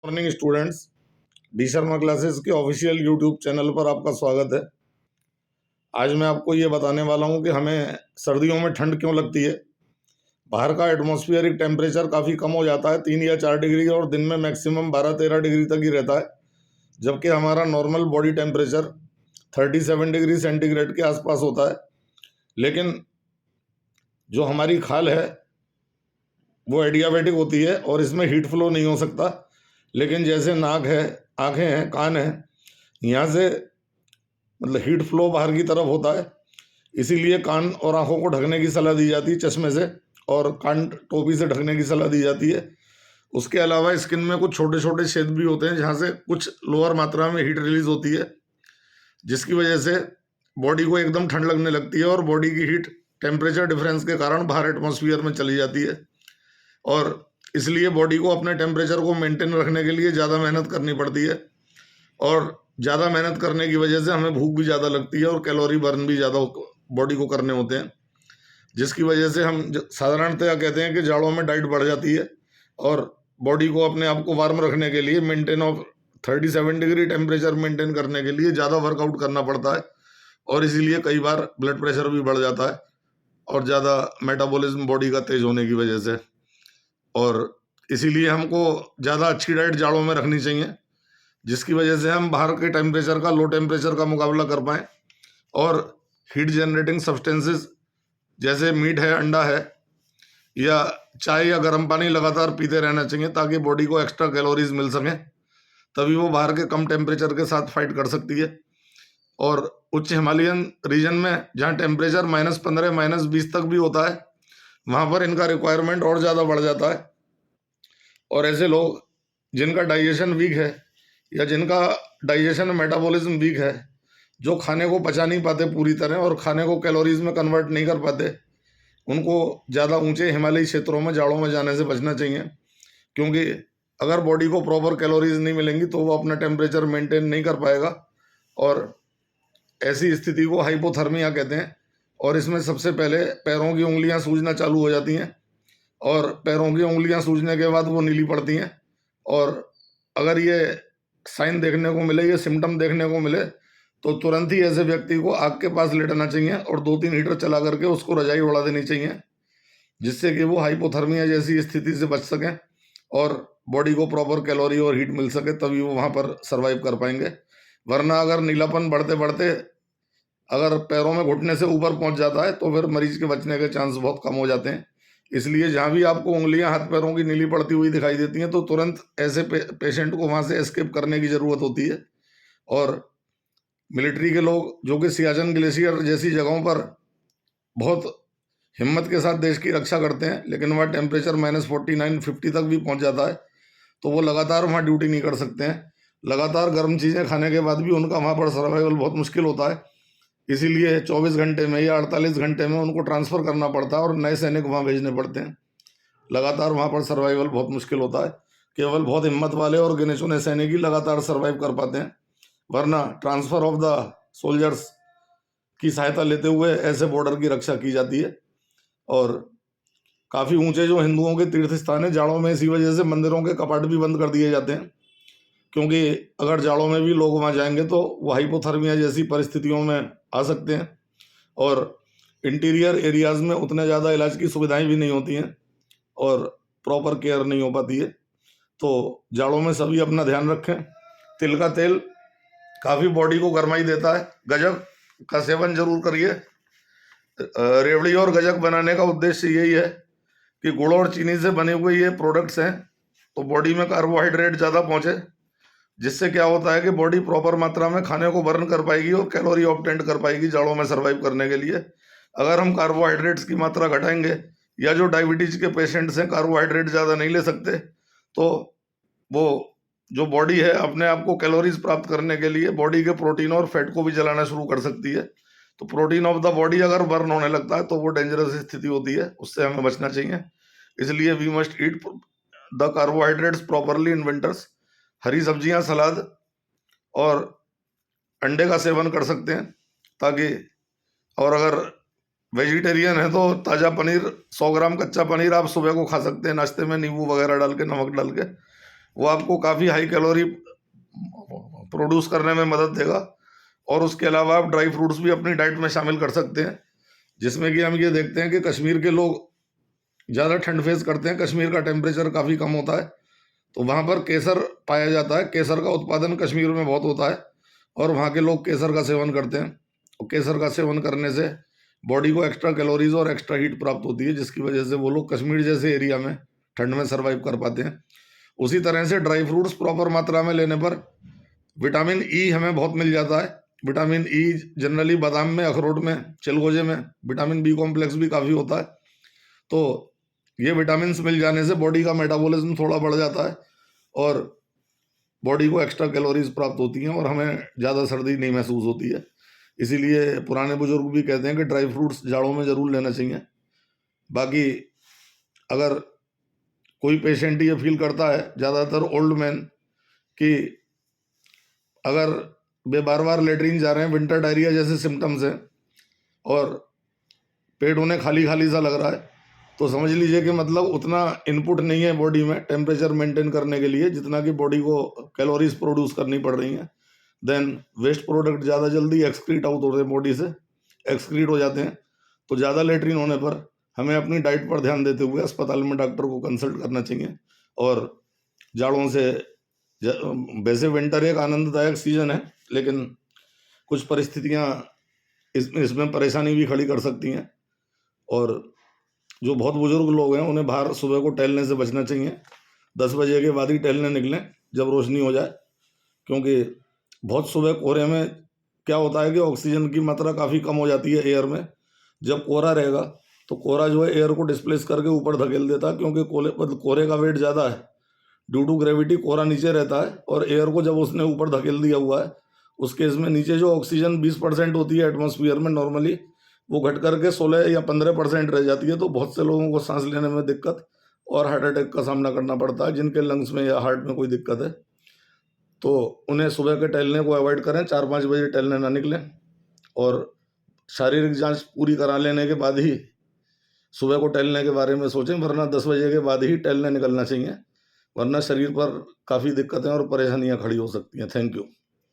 Morning students, D Sharma classes के official YouTube channel पर आपका स्वागत है। आज मैं आपको ये बताने वाला हूँ कि हमें सर्दियों में ठंड क्यों लगती है। बाहर का एटमॉस्फेरिक टेम्परेचर काफ़ी कम हो जाता है, 3 या 4 डिग्री, और दिन में मैक्सिमम 12-13 डिग्री तक ही रहता है, जबकि हमारा normal body temperature 37 degree centigrade के आसपास होता है। लेकिन जो हमारी खाल है वो एडियाबेटिक होती है और इसमें हीट फ्लो नहीं हो सकता। लेकिन जैसे नाक है, आँखें हैं, कान है, यहाँ से मतलब हीट फ्लो बाहर की तरफ होता है। इसीलिए कान और आंखों को ढकने की सलाह दी जाती है चश्मे से, और कान टोपी से ढकने की सलाह दी जाती है। उसके अलावा स्किन में कुछ छोटे छोटे छेद भी होते हैं जहाँ से कुछ लोअर मात्रा में हीट रिलीज होती है, जिसकी वजह से बॉडी को एकदम ठंड लगने लगती है और बॉडी की हीट टेम्परेचर डिफरेंस के कारण बाहर एटमॉस्फेयर में चली जाती है। और इसलिए बॉडी को अपने टेम्परेचर को मेंटेन रखने के लिए ज़्यादा मेहनत करनी पड़ती है, और ज़्यादा मेहनत करने की वजह से हमें भूख भी ज़्यादा लगती है और कैलोरी बर्न भी ज़्यादा बॉडी को करने होते हैं, जिसकी वजह से हम साधारणतया कहते हैं कि जाड़ों में डाइट बढ़ जाती है। और बॉडी को अपने आप को वार्म रखने के लिए maintain of 37 degree temperature maintain करने के लिए ज़्यादा वर्कआउट करना पड़ता है, और इसीलिए कई बार ब्लड प्रेशर भी बढ़ जाता है और ज़्यादा मेटाबॉलिज्म बॉडी का तेज होने की वजह से। और इसीलिए हमको ज़्यादा अच्छी डाइट जाड़ों में रखनी चाहिए, जिसकी वजह से हम बाहर के टेम्परेचर का, लो टेम्परेचर का मुकाबला कर पाएँ। और हीट जनरेटिंग सब्सटेंसेस जैसे मीट है, अंडा है, या चाय या गर्म पानी लगातार पीते रहना चाहिए, ताकि बॉडी को एक्स्ट्रा कैलोरीज मिल सकें, तभी वो बाहर के कम टेम्परेचर के साथ फाइट कर सकती है। और उच्च हिमालयन रीजन में जहाँ टेम्परेचर -15 -20 तक भी होता है, वहाँ पर इनका रिक्वायरमेंट और ज़्यादा बढ़ जाता है। और ऐसे लोग जिनका डाइजेशन वीक है या जिनका डाइजेशन मेटाबॉलिज्म वीक है, जो खाने को पचा नहीं पाते पूरी तरह और खाने को कैलोरीज में कन्वर्ट नहीं कर पाते, उनको ज़्यादा ऊंचे हिमालयी क्षेत्रों में जाड़ों में जाने से बचना चाहिए। क्योंकि अगर बॉडी को प्रॉपर कैलोरीज नहीं मिलेंगी तो वो अपना टेम्परेचर मेंटेन नहीं कर पाएगा, और ऐसी स्थिति को हाइपोथर्मिया कहते हैं। और इसमें सबसे पहले पैरों की उंगलियां सूजना चालू हो जाती हैं, और पैरों की उंगलियां सूजने के बाद वो नीली पड़ती हैं। और अगर ये साइन देखने को मिले, ये सिम्टम देखने को मिले, तो तुरंत ही ऐसे व्यक्ति को आग के पास लेटना चाहिए और 2-3 हीटर चला करके उसको रजाई उड़ा देनी चाहिए, जिससे कि वो हाइपोथर्मिया जैसी स्थिति से बच सकें और बॉडी को प्रॉपर कैलोरी और हीट मिल सके, तभी वो वहाँ पर सर्वाइव कर पाएंगे। वरना अगर नीलापन बढ़ते बढ़ते अगर पैरों में घुटने से ऊपर पहुंच जाता है तो फिर मरीज के बचने के चांस बहुत कम हो जाते हैं। इसलिए जहाँ भी आपको उंगलियां हाथ पैरों की नीली पड़ती हुई दिखाई देती हैं, तो तुरंत ऐसे पेशेंट को वहाँ से एस्केप करने की ज़रूरत होती है। और मिलिट्री के लोग जो कि सियाचिन ग्लेशियर जैसी जगहों पर बहुत हिम्मत के साथ देश की रक्षा करते हैं, लेकिन वहाँ टेम्परेचर -49-50 तक भी पहुँच जाता है, तो वो लगातार वहाँ ड्यूटी नहीं कर सकते हैं। लगातार गर्म चीज़ें खाने के बाद भी उनका वहाँ पर सर्वाइवल बहुत मुश्किल होता है। इसीलिए 24 घंटे में या 48 घंटे में उनको ट्रांसफ़र करना पड़ता है और नए सैनिक वहाँ भेजने पड़ते हैं। लगातार वहाँ पर सर्वाइवल बहुत मुश्किल होता है। केवल बहुत हिम्मत वाले और गिने चुने सैनिक ही लगातार सर्वाइव कर पाते हैं, वरना ट्रांसफ़र ऑफ द सोल्जर्स की सहायता लेते हुए ऐसे बॉर्डर की रक्षा की जाती है। और काफ़ी ऊंचे जो हिंदुओं के तीर्थ स्थान है, जाड़ों में इसी वजह से मंदिरों के कपाट भी बंद कर दिए जाते हैं, क्योंकि अगर जाड़ों में भी लोग वहाँ जाएंगे तो वो हाइपोथर्मिया जैसी परिस्थितियों में आ सकते हैं। और इंटीरियर एरियाज़ में उतने ज़्यादा इलाज की सुविधाएं भी नहीं होती हैं और प्रॉपर केयर नहीं हो पाती है। तो जाड़ों में सभी अपना ध्यान रखें। तिल का तेल काफ़ी बॉडी को गर्माई देता है। गजक का सेवन जरूर करिए। रेवड़ी और गजक बनाने का उद्देश्य यही है कि गुड़ और चीनी से बने हुए ये प्रोडक्ट्स हैं, तो बॉडी में कार्बोहाइड्रेट ज़्यादा पहुँचे, जिससे क्या होता है कि बॉडी प्रॉपर मात्रा में खाने को बर्न कर पाएगी और कैलोरी ऑब्टेंड कर पाएगी जाड़ों में सर्वाइव करने के लिए। अगर हम कार्बोहाइड्रेट्स की मात्रा घटाएंगे, या जो डायबिटीज के पेशेंट्स हैं कार्बोहाइड्रेट ज़्यादा नहीं ले सकते, तो वो जो बॉडी है अपने आप को कैलोरीज प्राप्त करने के लिए बॉडी के प्रोटीन और फैट को भी जलाना शुरू कर सकती है। तो प्रोटीन ऑफ द बॉडी अगर बर्न होने लगता है तो वो डेंजरस स्थिति होती है, उससे हमें बचना चाहिए। इसलिए we must eat the carbohydrates properly in winters. हरी सब्जियां, सलाद और अंडे का सेवन कर सकते हैं, ताकि, और अगर वेजिटेरियन है तो ताज़ा पनीर, 100 ग्राम कच्चा पनीर आप सुबह को खा सकते हैं नाश्ते में, नींबू वगैरह डाल के, नमक डाल के। वो आपको काफ़ी हाई कैलोरी प्रोड्यूस करने में मदद देगा। और उसके अलावा आप ड्राई फ्रूट्स भी अपनी डाइट में शामिल कर सकते हैं, जिसमें कि हम ये देखते हैं कि कश्मीर के लोग ज़्यादा ठंड फेस करते हैं। कश्मीर का टेम्परेचर काफ़ी कम होता है, तो वहाँ पर केसर पाया जाता है। केसर का उत्पादन कश्मीर में बहुत होता है और वहाँ के लोग केसर का सेवन करते हैं। और केसर का सेवन करने से बॉडी को एक्स्ट्रा कैलोरीज और एक्स्ट्रा हीट प्राप्त होती है, जिसकी वजह से वो लोग कश्मीर जैसे एरिया में ठंड में सर्वाइव कर पाते हैं। उसी तरह से ड्राई फ्रूट्स प्रॉपर मात्रा में लेने पर विटामिन ई हमें बहुत मिल जाता है। विटामिन ई जनरली बादाम में, अखरोट में, चिलगोजे में विटामिन बी कॉम्प्लेक्स भी काफ़ी होता है। तो ये विटामिन मिल जाने से बॉडी का मेटाबॉलिज्म थोड़ा बढ़ जाता है और बॉडी को एक्स्ट्रा कैलोरीज प्राप्त होती हैं और हमें ज़्यादा सर्दी नहीं महसूस होती है। इसीलिए पुराने बुजुर्ग भी कहते हैं कि ड्राई फ्रूट्स जाड़ों में ज़रूर लेना चाहिए। बाकी अगर कोई पेशेंट ये फील करता है, ज़्यादातर ओल्ड मैन, कि अगर वे बार बार लेटरिन जा रहे हैं, विंटर डायरिया जैसे सिम्टम्स हैं और पेट उन्हें खाली खाली सा लग रहा है, तो समझ लीजिए कि मतलब उतना इनपुट नहीं है बॉडी में टेम्परेचर मेंटेन करने के लिए जितना कि बॉडी को कैलोरीज प्रोड्यूस करनी पड़ रही हैं। देन वेस्ट प्रोडक्ट ज़्यादा जल्दी एक्सक्रीट आउट होते हैं, बॉडी से एक्सक्रीट हो जाते हैं। तो ज़्यादा लेटरिन होने पर हमें अपनी डाइट पर ध्यान देते हुए अस्पताल में डॉक्टर को कंसल्ट करना चाहिए। और जाड़ों से वैसे विंटर एक आनंददायक सीजन है, लेकिन कुछ परिस्थितियाँ इसमें परेशानी भी खड़ी कर सकती हैं। और जो बहुत बुजुर्ग लोग हैं उन्हें बाहर सुबह को टहलने से बचना चाहिए। 10 बजे के बाद ही टहलने निकलें जब रोशनी हो जाए, क्योंकि बहुत सुबह कोहरे में क्या होता है कि ऑक्सीजन की मात्रा काफ़ी कम हो जाती है एयर में। जब कोहरा रहेगा तो कोहरा जो है एयर को डिस्प्लेस करके ऊपर धकेल देता है, क्योंकि कोहरे का वेट ज़्यादा है। ड्यू टू ग्रेविटी कोहरा नीचे रहता है और एयर को जब उसने ऊपर धकेल दिया हुआ है, उस केस में नीचे जो ऑक्सीजन 20% होती है एटमॉस्फेयर में नॉर्मली, वो घट करके 16 या 15% रह जाती है। तो बहुत से लोगों को सांस लेने में दिक्कत और हार्ट अटैक का सामना करना पड़ता है, जिनके लंग्स में या हार्ट में कोई दिक्कत है। तो उन्हें सुबह के टहलने को अवॉइड करें, 4-5 बजे टहलने ना निकलें और शारीरिक जांच पूरी करा लेने के बाद ही सुबह को टहलने के बारे में सोचें, वरना 10 बजे के बाद ही टहलने निकलना चाहिए, वरना शरीर पर काफ़ी दिक्कतें और परेशानियां खड़ी हो सकती हैं। Thank you.